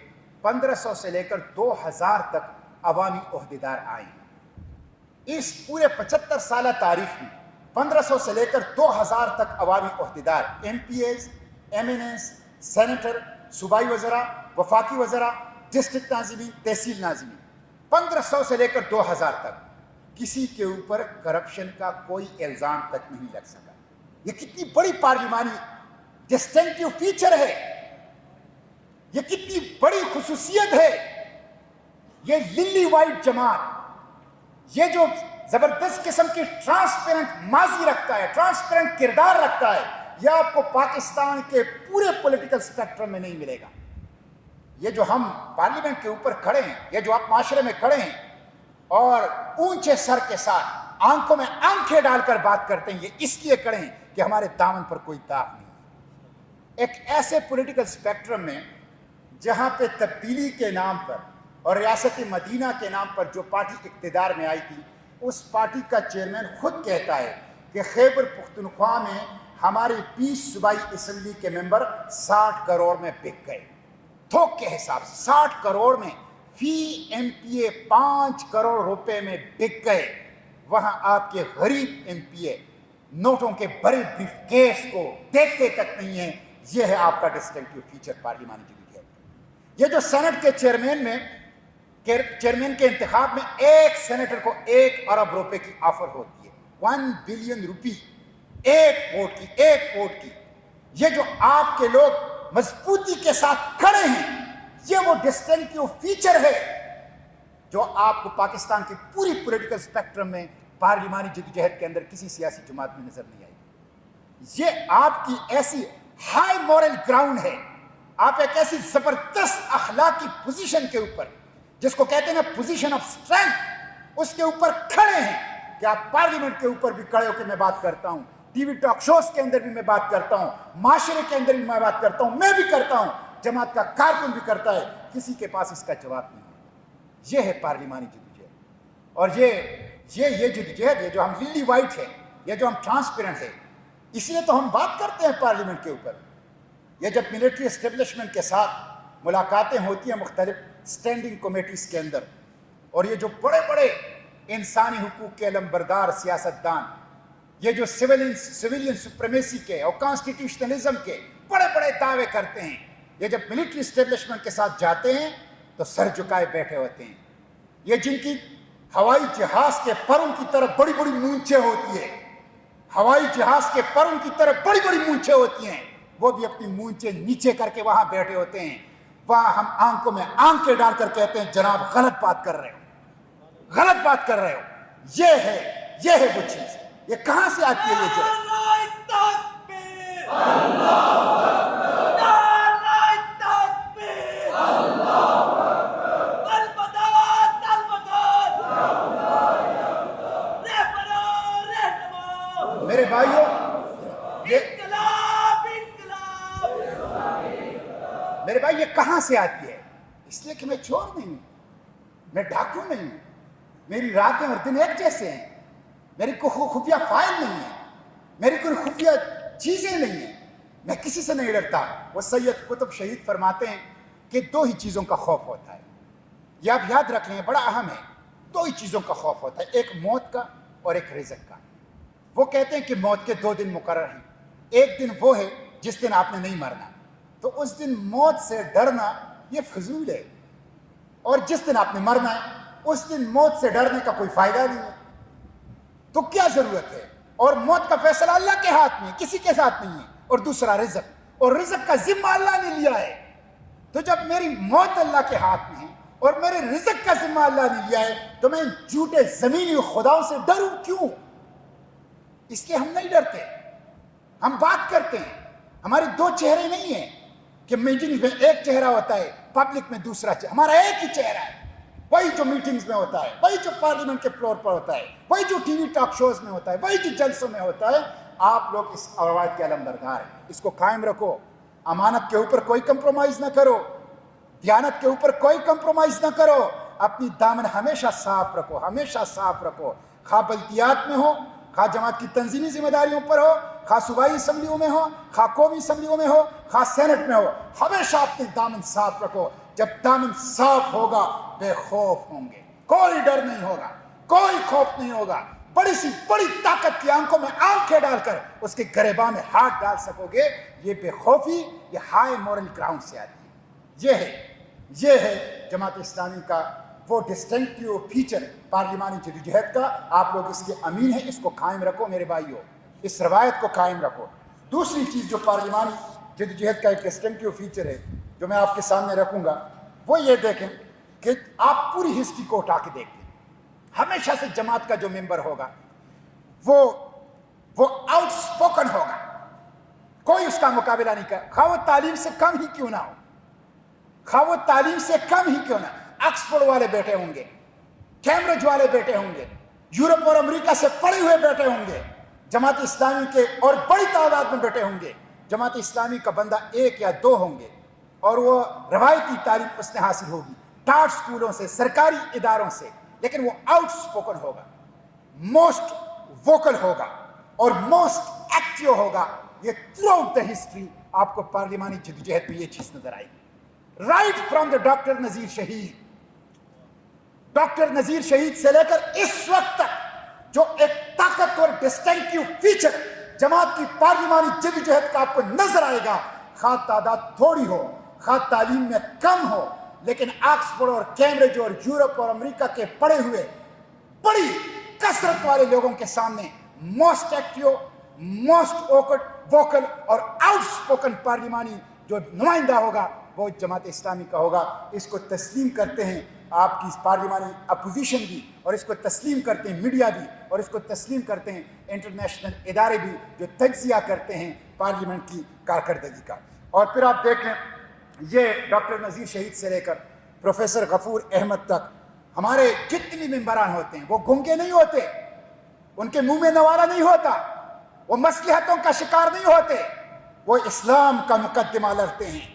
1500 سے لے کر 2000 تک عوامی عہدیدار آئے ہیں. اس پورے 75 سالہ تاریخ میں 1500 سے لے کر 2000 تک عوامی عہدیدار، MPAs، MNAs، سینیٹر، صوبائی وزراء، وفاقی وزراء، ڈسٹرکٹ ناظمین، تحصیل ناظمین، 1500 سے لے کر 2000 تک کسی کے اوپر کرپشن کا کوئی الزام تک نہیں لگ سکا۔ یہ کتنی بڑی پارلیمانی ڈسٹنکٹیو فیچر ہے، یہ کتنی بڑی خصوصیت ہے۔ یہ للی وائٹ جماعت، یہ جو زبردست قسم کی ٹرانسپیرنٹ ماضی رکھتا ہے، ٹرانسپیرنٹ کردار رکھتا ہے، یہ آپ کو پاکستان کے پورے پولیٹیکل سپیکٹرم میں نہیں ملے گا۔ یہ جو ہم پارلیمنٹ کے اوپر کھڑے ہیں، یہ جو آپ معاشرے میں کھڑے ہیں اور اونچے سر کے ساتھ آنکھوں میں آنکھیں ڈال کر بات کرتے ہیں، یہ اس لیے کھڑے ہیں کہ ہمارے دامن پر کوئی داغ نہیں ہے۔ ایک ایسے پولیٹیکل سپیکٹرم میں جہاں پہ تبدیلی کے نام پر اور ریاست مدینہ کے نام پر جو پارٹی اقتدار میں آئی تھی، اس پارٹی کا چیئرمین خود کہتا ہے کہ خیبر پختونخوا میں ہمارے 20 صوبائی اسمبلی کے ممبر 60 کروڑ میں بک گئے، تھوک کے حساب سے 60 کروڑ میں، فی MPA 5 کروڑ روپے میں بک گئے۔ وہاں آپ کے غریب MPA نوٹوں کے بڑے بریف کیس کو دیکھتے تک نہیں ہیں۔ یہ ہے آپ کا ڈسٹنکٹیو فیچر پارلیمانی جدوجہد۔ یہ جو سینٹ کے چیئرمین کے انتخاب میں ایک سینیٹر کو 1 ارب روپے کی آفر ہوتی ہے، 1 بلین روپی ایک ووٹ کی۔ یہ جو آپ کے لوگ مضبوطی کے ساتھ کھڑے ہیں، یہ وہ ڈسٹنکٹیو فیچر ہے جو آپ کو پاکستان کی پوری پولیٹیکل سپیکٹرم میں پارلیمانی جدوجہد کے اندر کسی سیاسی جماعت میں نظر نہیں آئی۔ یہ آپ کی ایسی ہائی مورل گراؤنڈ ہے، آپ ایک ایسی زبردست اخلاقی پوزیشن کے اوپر، جس کو کہتے ہیں پوزیشن آف اسٹرینتھ، اس کے اوپر کھڑے ہیں کہ آپ پارلیمنٹ کے اوپر بھی کھڑے ہو کے میں بات کرتا ہوں، ٹی وی ٹاک شوز کے اندر بھی میں بات کرتا ہوں، معاشرے کے اندر بھی میں بات کرتا ہوں، میں بھی کرتا ہوں، جماعت کا کارکن بھی کرتا ہے، کسی کے پاس اس کا جواب نہیں ہے۔ یہ ہے پارلیمانی جدوجہد۔ اور یہ جدوجہد، یہ جو ہم للی وائٹ ہے، یہ جو ہم ٹرانسپیرنٹ ہے، اس لیے تو ہم بات کرتے ہیں پارلیمنٹ کے اوپر۔ یہ جب ملٹری اسٹیبلشمنٹ کے ساتھ ملاقاتیں ہوتی ہیں مختلف اسٹینڈنگ کمیٹیز کے اندر، اور یہ جو بڑے بڑے انسانی حقوق کے علمبردار سیاستدان، یہ جو سویلین سپریمیسی کے اور کانسٹیٹیوشنلزم کے بڑے بڑے دعوے کرتے ہیں، یہ جب ملٹری اسٹیبلشمنٹ کے ساتھ جاتے ہیں تو سر جھکائے بیٹھے ہوتے ہیں۔ یہ جن کی ہوائی جہاز کے پروں کی طرف بڑی بڑی مونچھیں ہوتی ہیں، ہوائی جہاز کے پروں کی طرف بڑی بڑی مونچھیں ہوتی ہیں، وہ بھی اپنی مونچھیں نیچے کر کے وہاں بیٹھے ہوتے ہیں۔ وہاں ہم آنکھوں میں آنکھیں ڈال کر کہتے ہیں جناب غلط بات کر رہے ہو، غلط بات کر رہے ہو۔ یہ ہے وہ چیز۔ یہ کہاں سے آتی ہے یہ جرأت؟ میرے بھائیوں، میرے بھائی یہ کہاں سے آتی ہے؟ اس لیے کہ میں چور نہیں ہوں، میں ڈاکو نہیں ہوں، میری راتیں اور دن ایک جیسے ہیں، میری کوئی خفیہ فائل نہیں ہے، میری کوئی خفیہ چیزیں نہیں ہیں، میں کسی سے نہیں ڈرتا۔ وہ سید قطب شہید فرماتے ہیں کہ 2 ہی چیزوں کا خوف ہوتا ہے، یہ آپ یاد رکھ لیں، بڑا اہم ہے۔ 2 ہی چیزوں کا خوف ہوتا ہے، ایک موت کا اور ایک رزق کا۔ وہ کہتے ہیں کہ موت کے 2 دن مقرر ہیں، ایک دن وہ ہے جس دن آپ نے نہیں مرنا، تو اس دن موت سے ڈرنا یہ فضول ہے، اور جس دن آپ نے مرنا ہے اس دن موت سے ڈرنے کا کوئی فائدہ نہیں ہے، تو کیا ضرورت ہے؟ اور موت کا فیصلہ اللہ کے ہاتھ میں، کسی کے ساتھ نہیں ہے۔ اور دوسرا رزق، اور رزق کا ذمہ اللہ نے لیا ہے، تو جب میری موت اللہ کے ہاتھ میں ہے اور میرے رزق کا ذمہ اللہ نے لیا ہے، تو میں ان جھوٹے زمینی خداؤں سے ڈروں کیوں؟ اس لیے ہم نہیں ڈرتے، ہم بات کرتے ہیں۔ ہمارے 2 چہرے نہیں ہیں کہ میٹنگ میں ایک چہرہ ہوتا ہے، پبلک میں دوسرا چہرہ، ہمارا ایک ہی چہرہ ہے، وہی جو میٹنگز میں ہوتا ہے، وہی جو پارلیمنٹ کے فلور پر ہوتا ہے، وہی جو ٹی وی ٹاک شوز میں ہوتا ہے، وہی جو جلسوں میں ہوتا ہے۔ آپ لوگ اس روایت کے علمبردار ہیں، اس کو قائم رکھو۔ امانت کے اوپر کوئی کمپرومائز نہ کرو، دیانت کے اوپر کوئی کمپرومائز نہ کرو، اپنی دامن ہمیشہ صاف رکھو، ہمیشہ صاف رکھو، خواہ بلدیات میں ہو، خواہ جماعت کی تنظیمی ذمہ داریوں پر ہو، خواہ صوبائی اسمبلیوں میں ہو، خواہ قومی اسمبلیوں میں ہو، خواہ سینٹ میں ہو، ہمیشہ اپنی دامن صاف رکھو۔ جب دامن صاف ہوگا بے خوف ہوں گے، کوئی ڈر نہیں ہوگا، کوئی خوف نہیں ہوگا۔ بڑی سی بڑی طاقت کی آنکھوں میں آنکھیں ڈال کر اس کے گریباں میں ہاتھ ڈال سکو گے، یہ بے خوفی یہ ہائی مورل گراؤنڈ سے آتی ہے۔ یہ ہے جماعت اسلامی کا وہ ڈسٹنکٹیو فیچر پارلیمانی جدوجہد کا۔ آپ لوگ اس کے امین ہیں، اس کو قائم رکھو میرے بھائیو، اس روایت کو قائم رکھو۔ دوسری چیز جو پارلیمانی جدوجہد کا ایک ڈسٹنکٹیو فیچر ہے جو میں آپ کے سامنے رکھوں گا، وہ یہ دیکھیں کہ آپ پوری ہسٹری کو اٹھا کے دیکھیں، ہمیشہ سے جماعت کا جو ممبر ہوگا وہ آؤٹ سپوکن ہوگا، کوئی اس کا مقابلہ نہیں کر، خواہ وہ تعلیم سے کم ہی کیوں نہ ہو، خواہ وہ تعلیم سے کم ہی کیوں نہ، آکسفورڈ والے بیٹھے ہوں گے، کیمبرج والے بیٹھے ہوں گے، یورپ اور امریکہ سے پڑھے ہوئے بیٹھے ہوں گے، جماعت اسلامی کے اور بڑی تعداد میں بیٹھے ہوں گے، جماعت اسلامی کا بندہ 1 یا 2 ہوں گے، اور وہ روایتی تعلیم اس نے حاصل ہوگی ٹاٹ سکولوں سے، سرکاری اداروں سے، لیکن وہ آؤٹ سپوکن ہوگا، موسٹ ووکل ہوگا اور موسٹ ایکٹیو ہوگا۔ یہ تھرو آؤٹ دا ہسٹری آپ کو پارلیمانی جدوجہد میں یہ چیز نظر آئے گی، right from the doctor Nazir شہید، ڈاکٹر نذیر شہید سے لے کر اس وقت تک جو ایک طاقتور ڈسٹنکٹیو فیچر جماعت کی پارلیمانی جدوجہد کا آپ کو نظر آئے گا، خواہ تعداد تھوڑی ہو، خواہ تعلیم میں کم ہو، لیکن آکسفورڈ اور کیمبرج اور یورپ اور امریکہ کے پڑھے ہوئے بڑی کثرت والے لوگوں کے سامنے موسٹ ایکٹیو، موسٹ ووکل اور آؤٹ سپوکن پارلیمانی جو نمائندہ ہوگا وہ جماعت اسلامی کا ہوگا۔ اس کو تسلیم کرتے ہیں آپ کی پارلیمانی اپوزیشن بھی، اور اس کو تسلیم کرتے ہیں میڈیا بھی، اور اس کو تسلیم کرتے ہیں انٹرنیشنل ادارے بھی جو تجزیہ کرتے ہیں پارلیمنٹ کی کارکردگی کا۔ اور پھر آپ دیکھیں یہ ڈاکٹر نذیر شہید سے لے کر پروفیسر غفور احمد تک ہمارے جتنے ممبران ہوتے ہیں وہ گنگے نہیں ہوتے، ان کے منہ میں نوارا نہیں ہوتا، وہ مصلحتوں کا شکار نہیں ہوتے، وہ اسلام کا مقدمہ لڑتے ہیں،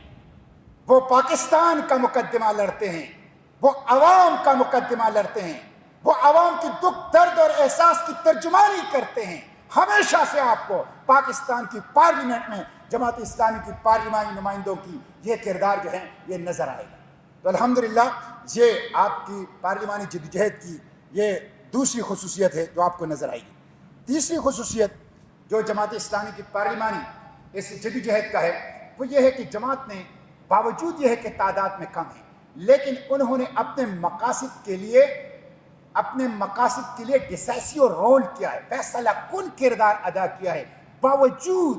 وہ پاکستان کا مقدمہ لڑتے ہیں، وہ عوام کا مقدمہ لڑتے ہیں، وہ عوام کی دکھ درد اور احساس کی ترجمانی کرتے ہیں۔ ہمیشہ سے آپ کو پاکستان کی پارلیمنٹ میں جماعت اسلامی کی پارلیمانی نمائندوں کی یہ کردار جو ہے یہ نظر آئے گا۔ تو الحمدللہ یہ آپ کی پارلیمانی جدوجہد کی یہ دوسری خصوصیت ہے جو آپ کو نظر آئے گی۔ تیسری خصوصیت جو جماعت اسلامی کی پارلیمانی اس جدوجہد کا ہے وہ یہ ہے کہ جماعت نے باوجود یہ ہے کہ تعداد میں کم ہے، لیکن انہوں نے اپنے مقاصد کے لیے ڈیسائسیو رول کیا ہے، فیصلہ کن کردار ادا کیا ہے، باوجود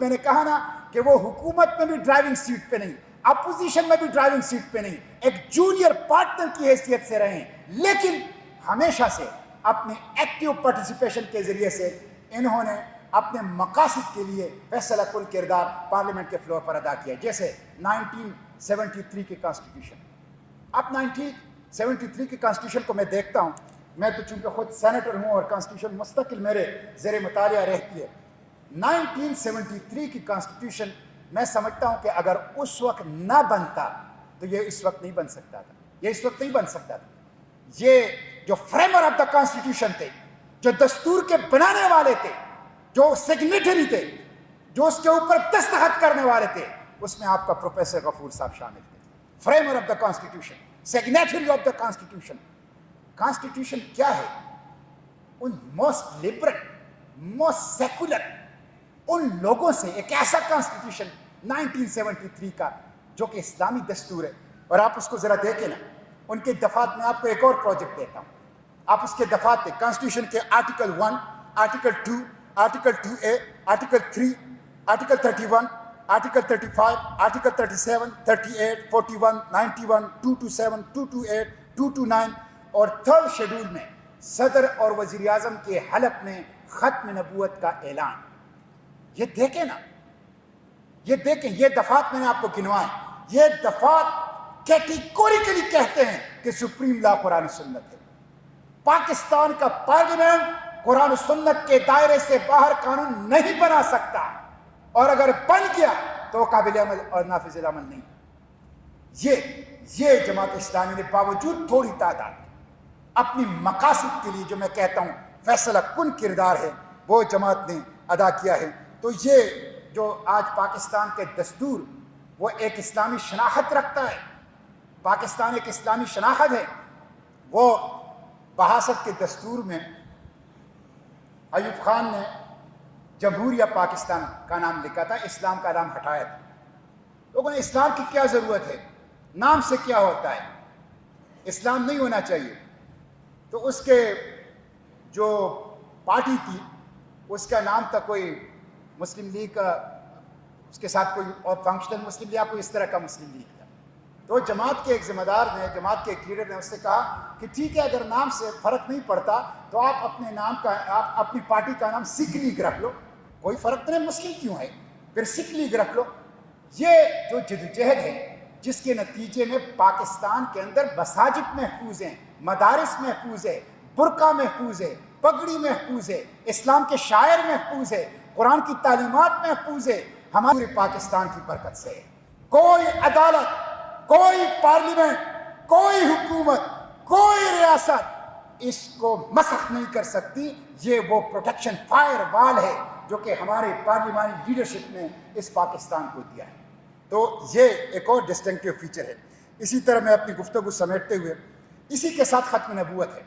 میں نے کہا نا کہ وہ حکومت میں بھی ڈرائیونگ سیٹ پہ نہیں، اپوزیشن میں بھی ڈرائیونگ سیٹ پہ نہیں، ایک جونیئر پارٹنر کی حیثیت سے رہے، لیکن ہمیشہ سے اپنے ایکٹیو پارٹیسپیشن کے ذریعے سے انہوں نے اپنے مقاصد کے لیے فیصلہ کن کردار پارلیمنٹ کے فلور پر ادا کیا، جیسے 1973 کی کانسٹیٹیوشن۔ اب 1973 کی کانسٹیٹیوشن کو میں دیکھتا ہوں، میں تو چونکہ خود سینیٹر ہوں اور کانسٹیٹیوشن مستقل میرے زیر مطالعہ رہتی ہے۔ 1973 کی کانسٹیٹیوشن میں سمجھتا ہوں کہ اگر اس وقت نہ بنتا تو یہ اس وقت نہیں بن سکتا تھا، یہ جو فریمر آف دا کانسٹیٹیوشن تھے، جو دستور کے بنانے والے تھے، جو سگنیٹری تھے، جو اس کے اوپر دستخط کرنے والے تھے، اس میں آپ کا پروفیسر غفور صاحب شامل تھے۔ Framer of the constitution, signatory of the constitution. Constitution کیا ہے؟ ان موسٹ لبرل، موسٹ سیکولر ان لوگوں سے ایک ایسا کانسٹیٹیوشن 1973 کا جو کہ اسلامی دستور ہے، اور آپ اس کو ذرا دیکھیں نا، ان کے دفعات میں آپ کو ایک اور پروجیکٹ دیتا ہوں، آپ اس کے دفعات دیں، کانسٹیٹیوشن کے article 1، article 2، article 2A، article 3، article 31، article 35، article 37، 38، 41، 91، 227، 228، 229 اور 3rd شیڈول میں صدر اور وزیر اعظم کے حلف میں ختم نبوت کا اعلان۔ یہ دیکھیں نا، یہ دیکھیں، یہ دفعات میں نے آپ کو گنوائے، یہ دفعات کیٹیگوریکلی کہتے ہیں کہ سپریم لا قرآن و سنت ہے۔ پاکستان کا پارلیمنٹ قرآن و سنت کے دائرے سے باہر قانون نہیں بنا سکتا، اور اگر بن گیا تو قابل عمل اور نافذ العمل نہیں۔ یہ جماعت اسلامی نے باوجود تھوڑی تعداد اپنی مقاصد کے لیے جو میں کہتا ہوں فیصلہ کن کردار ہے وہ جماعت نے ادا کیا ہے۔ تو یہ جو آج پاکستان کے دستور وہ ایک اسلامی شناخت رکھتا ہے، پاکستان ایک اسلامی شناخت ہے، وہ بحاثت کے دستور میں ایوب خان نے جمہوریہ پاکستان کا نام لکھا تھا، اسلام کا نام ہٹایا تھا۔ لوگوں نے اسلام کی کیا ضرورت ہے، نام سے کیا ہوتا ہے، اسلام نہیں ہونا چاہیے۔ تو اس کے جو پارٹی تھی اس کا نام تھا کوئی مسلم لیگ کا، اس کے ساتھ کوئی اور فنکشنل مسلم لیگ، کوئی اس طرح کا مسلم لیگ تھا۔ تو جماعت کے ایک ذمہ دار نے، جماعت کے ایک لیڈر نے اس سے کہا کہ ٹھیک ہے، اگر نام سے فرق نہیں پڑتا تو آپ اپنے نام کا، آپ اپنی پارٹی کا نام سکھ لیگ رکھ لو، کوئی فرق نہیں، مسلم کیوں ہے، پھر سکھ لیگ رکھ لو۔ یہ جو جدوجہد ہے جس کے نتیجے میں پاکستان کے اندر مساجد محفوظ ہیں، مدارس محفوظ ہے، برقع محفوظ ہے، پگڑی محفوظ ہے، اسلام کے شاعر محفوظ ہے، قرآن کی تعلیمات محفوظ ہے، ہمارے پاکستان کی برکت سے ہے۔ کوئی عدالت، کوئی پارلیمنٹ، کوئی حکومت، کوئی ریاست اس کو مسخ نہیں کر سکتی۔ یہ وہ پروٹیکشن فائر وال ہے جو کہ ہمارے پارلیمانی لیڈرشپ نے اس پاکستان کو دیا ہے۔ تو یہ ایک اور ڈسٹنکٹیو فیچر ہے۔ اسی طرح میں اپنی گفتگو سمیٹتے ہوئے اسی کے ساتھ ختم نبوت ہے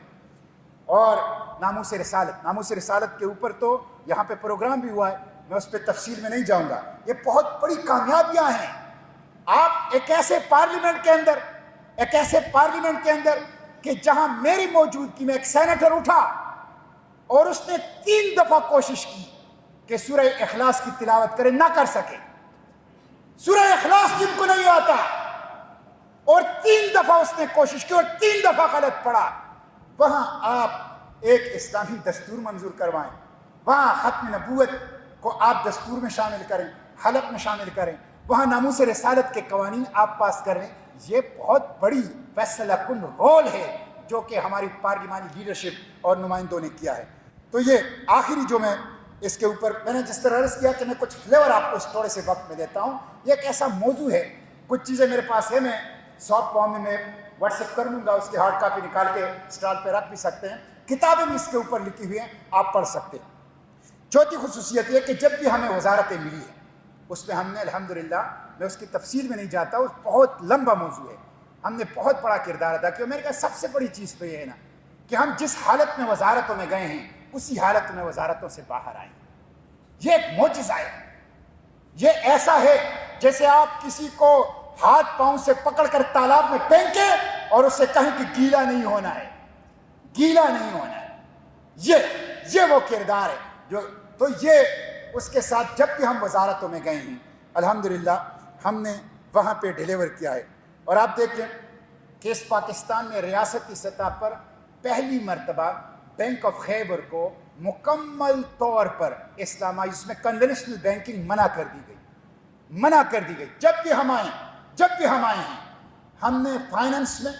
اور ناموس رسالت۔ ناموس رسالت کے اوپر تو یہاں پہ پروگرام بھی ہوا ہے، میں اس پہ تفصیل میں نہیں جاؤں گا۔ یہ بہت بڑی کامیابیاں ہیں۔ آپ ایک ایسے پارلیمنٹ کے اندر کہ جہاں میری موجودگی میں ایک سینیٹر اٹھا اور اس نے 3 دفعہ کوشش کی کہ سورہ اخلاص کی تلاوت کرے، نہ کر سکے۔ سورہ اخلاص جن کو نہیں آتا، اور 3 دفعہ اس نے کوشش کی اور 3 دفعہ غلط پڑا، وہاں آپ ایک اسلامی دستور منظور کروائیں، وہاں ختم نبوت کو آپ دستور میں شامل کریں، حلق میں شامل کریں، وہاں ناموس رسالت کے قوانین آپ پاس کریں۔ یہ بہت بڑی فیصلہ کن رول ہے جو کہ ہماری پارلیمانی لیڈرشپ اور نمائندوں نے کیا ہے۔ تو یہ آخری جو میں اس کے اوپر میں نے جس طرح عرض کیا کہ میں کچھ فلیور آپ کو اس تھوڑے سے وقت میں دیتا ہوں۔ یہ ایک ایسا موضوع ہے، کچھ چیزیں میرے پاس ہے، میں سافٹ فارم میں واٹس ایپ کر لوں گا، اس کی ہارڈ کاپی نکال کے اسٹال پہ رکھ بھی سکتے ہیں، کتابیں بھی اس کے اوپر لکھی ہوئی ہیں، آپ پڑھ سکتے ہیں۔ چوتھی خصوصیت یہ کہ جب بھی ہمیں وزارتیں ملی ہیں اس میں ہم نے الحمدللہ، میں اس کی تفصیل میں نہیں جاتا، اس بہت لمبا موضوع ہے، ہم نے بہت بڑا کردار ادا کیا۔ میرے کہا سب سے بڑی چیز تو یہ ہے نا کہ ہم جس حالت میں وزارتوں میں گئے ہیں اسی حالت میں وزارتوں سے باہر آئے۔ یہ ایک معجزہ ہے۔ یہ ایسا ہے جیسے آپ کسی کو ہاتھ پاؤں سے پکڑ کر تالاب میں پھینکیں اور اس سے کہیں کہ گیلا نہیں ہونا ہے، گیلا نہیں ہونا ہے۔ یہ وہ کردار ہے جو، تو یہ اس کے ساتھ جب بھی ہم وزارتوں میں گئے ہیں الحمدللہ ہم نے وہاں پہ ڈیلیور کیا ہے۔ اور آپ دیکھیں کہ اس پاکستان میں ریاستی سطح پر پہلی مرتبہ بینک آف خیبر کو مکمل طور پر اسلامی، اس میں کنونشنل بینکنگ منع کر دی گئی۔ جب بھی ہم آئے ہیں ہم نے فائننس میں،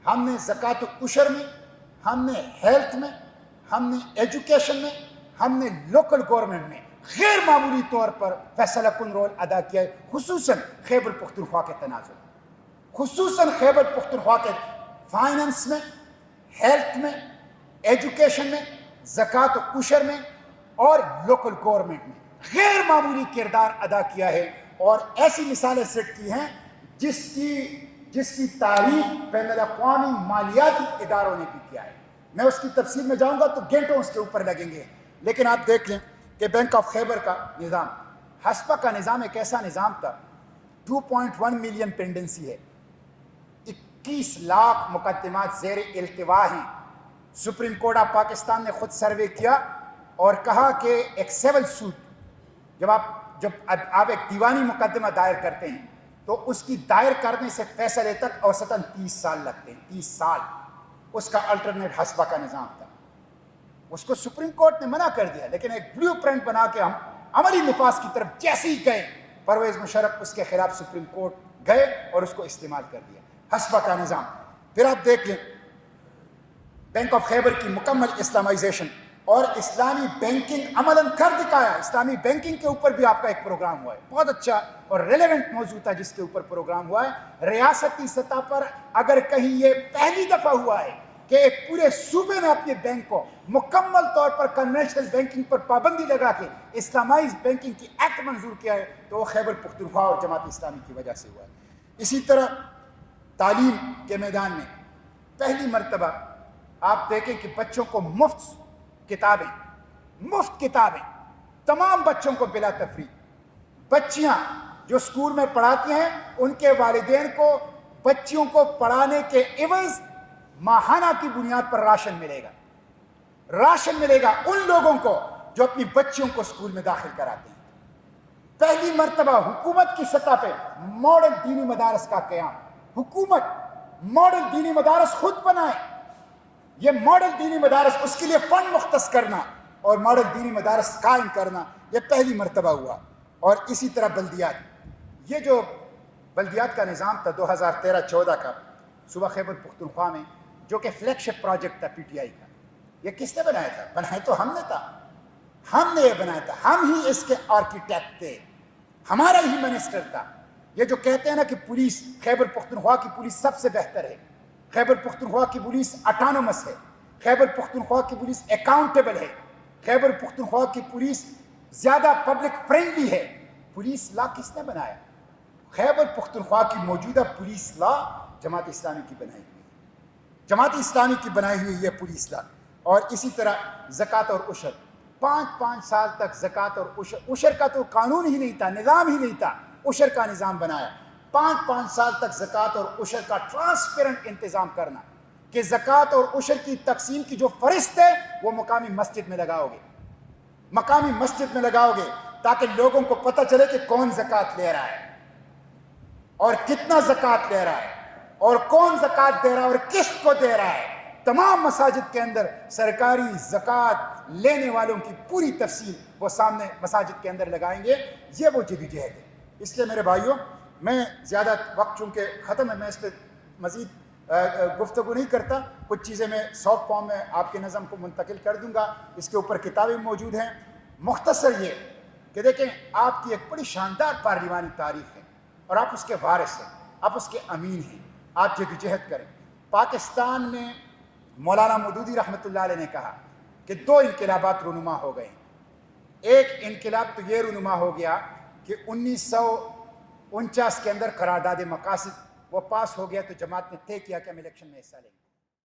ہم نے زکوٰۃ العشر میں، ہم نے ہیلتھ میں، ہم نے ایجوکیشن میں، ہم نے لوکل گورنمنٹ میں غیر معمولی طور پر فیصلہ کن رول ادا کیا ہے، خصوصاً خیبر پختونخوا کے تناظر، خصوصاً خیبر پختونخوا کے فائننس میں، ہیلتھ میں، ایجوکیشن میں، زکوٰۃ العشر میں اور لوکل گورنمنٹ میں غیر معمولی کردار ادا کیا ہے، اور ایسی مثالیں سیٹ کی ہیں جس کی تعریف بین الاقوامی مالیاتی اداروں نے بھی کیا ہے۔ میں اس کی تفصیل میں جاؤں گا تو گھنٹوں اس کے اوپر لگیں گے، لیکن آپ دیکھ لیں کہ بینک آف خیبر کا نظام، حسپہ کا نظام ایک ایسا نظام تھا، 2.1 ملین پینڈنسی ہے، 21 لاکھ مقدمات زیر التوا ہیں۔ سپریم کورٹ آف پاکستان نے خود سروے کیا اور کہا کہ ایک سول سوٹ، جب آپ ایک دیوانی مقدمہ دائر کرتے ہیں تو اس کی دائر کرنے سے فیصلے تک اوسطاً 30 سال لگتے ہیں، 30 سال۔ اس کا الٹرنیٹ حسپہ کا نظام تھا، اس کو سپریم کورٹ نے منع کر دیا، لیکن ایک بلیو پرنٹ بنا کے ہم عملی نفاذ کی طرف جیسے ہی گئے، پرویز مشرف اس کے خلاف سپریم کورٹ گئے اور اس کو استعمال کر دیا، حسپہ کا نظام۔ پھر آپ دیکھ لیں بینک آف خیبر کی مکمل اسلامائزیشن اور اسلامی بینکنگ عملاً کر دکھایا۔ اسلامی بینکنگ کے اوپر بھی آپ کا ایک پروگرام ہوا ہے، بہت اچھا اور ریلیونٹ موضوع تھا جس کے اوپر پروگرام ہوا ہے۔ ریاستی سطح پر اگر کہیں یہ پہلی دفعہ ہوا ہے کہ ایک پورے صوبے میں اپنے بینک کو مکمل طور پر کنونشنل بینکنگ پر پابندی لگا کے اسلامائز بینکنگ کی ایکٹ منظور کیا ہے تو وہ خیبر پختونخوا اور جماعت اسلامی کی وجہ سے ہوا ہے۔ اسی طرح تعلیم کے میدان میں پہلی مرتبہ آپ دیکھیں کہ بچوں کو مفت کتابیں مفت کتابیں تمام بچوں کو بلا تفریق. بچیاں جو اسکول میں پڑھاتی ہیں ان کے والدین کو بچیوں کو پڑھانے کے عوض ماہانہ کی بنیاد پر راشن ملے گا. راشن ملے گا ان لوگوں کو جو اپنی بچیوں کو اسکول میں داخل کراتے ہیں. پہلی مرتبہ حکومت کی سطح پہ ماڈل دینی مدارس کا قیام. حکومت ماڈل دینی مدارس خود بنائے. یہ ماڈل دینی مدارس اس کے لیے فنڈ مختص کرنا اور ماڈل دینی مدارس قائم کرنا یہ پہلی مرتبہ ہوا. اور اسی طرح بلدیات. یہ جو بلدیات کا نظام تھا 2013-14 کا صوبہ خیبر پختونخوا میں جو کہ فلیگ شپ پروجیکٹ تھا پی ٹی آئی کا, یہ کس نے بنایا تھا؟ بنایا تو ہم نے تھا. ہم نے یہ بنایا تھا. ہم ہی اس کے آرکیٹیکٹ تھے. ہمارا ہی منسٹر تھا. یہ جو کہتے ہیں نا کہ پولیس خیبر پختونخوا کی پولیس سب سے بہتر ہے, خیبر پختونخوا کی پولیس اٹانومس ہے, خیبر پختونخوا کی پولیس اکاؤنٹیبل ہے, خیبر پختونخوا کی پولیس زیادہ پبلک فرینڈلی ہے. پولیس لا کس نے بنایا؟ خیبر پختونخوا کی موجودہ پولیس لا جماعت اسلامی کی بنائی ہوئی ہے. جماعت اسلامی کی بنائی ہوئی یہ پولیس لا. اور اسی طرح زکوٰۃ اور عشر 5 سال تک زکوٰۃ اور عشر کا تو قانون ہی نہیں تھا, نظام ہی نہیں تھا. عشر کا نظام بنایا. 5 سال تک زکوٰۃ اور عشر کا ٹرانسپیرنٹ انتظام کرنا کہ زکوٰۃ اور عشر کی تقسیم کی جو فہرست ہے وہ مقامی مسجد میں لگاؤ گے. مقامی مسجد میں لگاؤ گے تاکہ لوگوں کو پتہ چلے کہ کون زکوٰۃ لے رہا ہے اور کتنا زکوٰۃ لے رہا ہے اور کون زکوٰۃ دے رہا ہے اور کس کو دے رہا ہے. تمام مساجد کے اندر سرکاری زکوٰۃ لینے والوں کی پوری تفصیل وہ سامنے مساجد کے اندر لگائیں گے. یہ وہ جدوجہد ہے. اس لیے میرے بھائیوں, میں زیادہ وقت چونکہ ختم ہے, میں اس پہ مزید گفتگو نہیں کرتا. کچھ چیزیں میں سافٹ فارم میں آپ کے نظم کو منتقل کر دوں گا. اس کے اوپر کتابیں موجود ہیں. مختصر یہ کہ دیکھیں, آپ کی ایک بڑی شاندار پارلیمانی تاریخ ہے اور آپ اس کے وارث ہیں, آپ اس کے امین ہیں. آپ جدوجہد کریں. پاکستان میں مولانا مودودی رحمۃ اللہ علیہ نے کہا کہ 2 انقلابات رونما ہو گئے. ایک انقلاب تو یہ رونما ہو گیا کہ 1949 کے اندر قرارداد مقاصد وہ پاس ہو گیا تو جماعت نے طے کیا کہ ہم الیکشن میں حصہ لیں گے.